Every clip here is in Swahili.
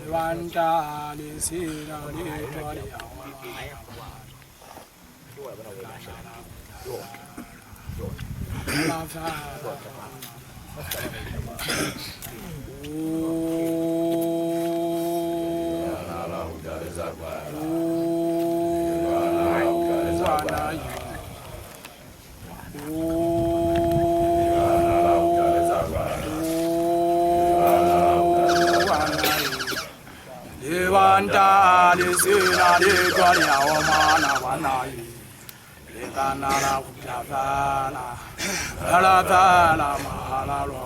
Vanda le sina le tori Vanda le sina le tori awamana vanai le kanara kujavana la la mahalalo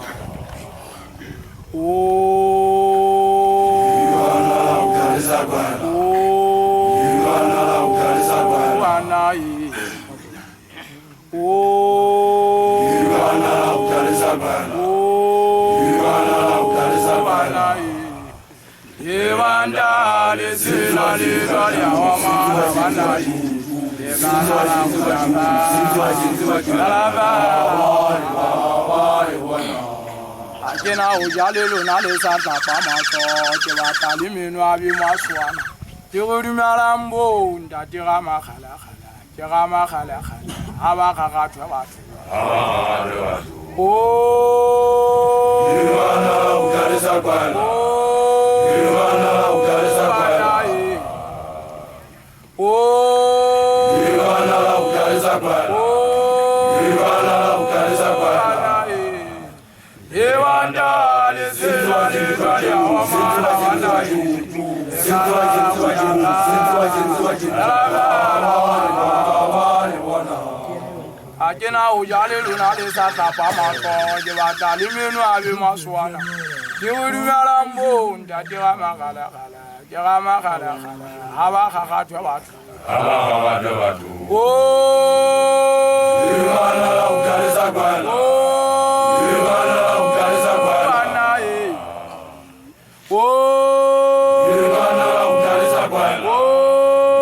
Vanda le sina le tori awamana vanai le kanara kujavana Akina ujale lo na le santa pama so ke batali minu abi maswana Tiruri malambo nda tirama khala khala tirama khala khala aba khagatwa batho Yivana ukalisa kwana Yivana ukalisa kwana Yivana ukalisa kwana Yivana ukalisa kwana Yevanda le sina le tori awamana vanai Akina ujale luna le sata pama so je batali minu abi maswana Tiruri malambo nda tirama khala khala tirama khala khala aba khagatwa batho Yivana ukalisa kwana Yivana ukalisa kwana Yivana ukalisa kwana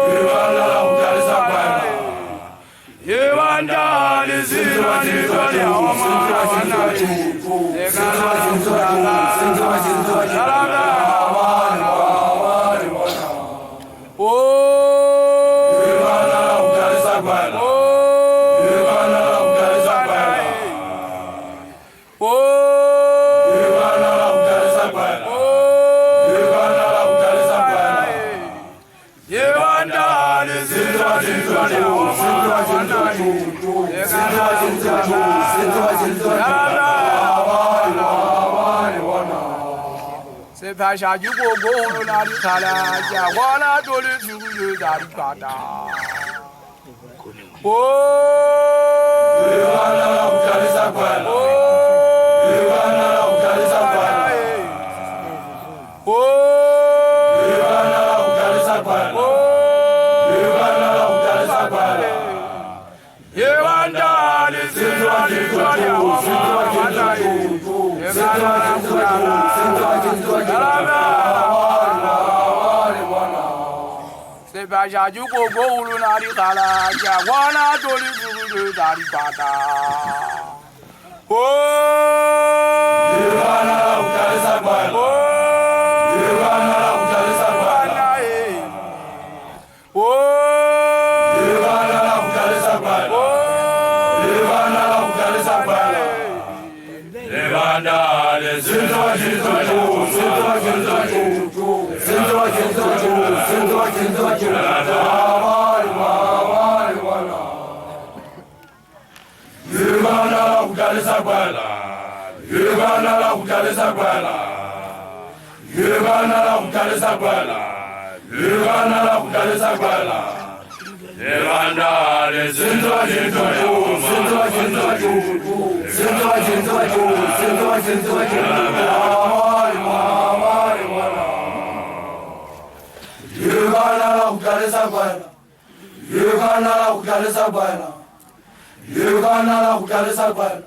Yivana ukalisa kwana Yevanda le sina le tori awamana vanai Pasha you go na di kala ja wana dole figu da di kata Yivana ukalisa kwana Yivana ukalisa kwana Yivana ukalisa kwana Yivana ukalisa kwana Yevanda le sina le tori awamana Pasha you go na di kala ja wana dole figu da di kata Yivana ukalisa kwana Yivana ukalisa kwana Yivana ukalisa kwana Yivana ukalisa kwana Yivana le sina le tori Yivana ukalisa kwana Yivana ukalisa kwana Yivana ukalisa kwana Yivana ukalisa kwana Yivana le sina le tori Yivana ukalisa kwana Yivana ukalisa kwana Yivana ukalisa kwana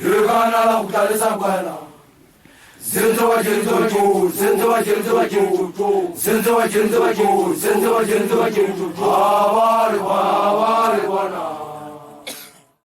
Yivana ukalisa kwana Zintowa Abari wana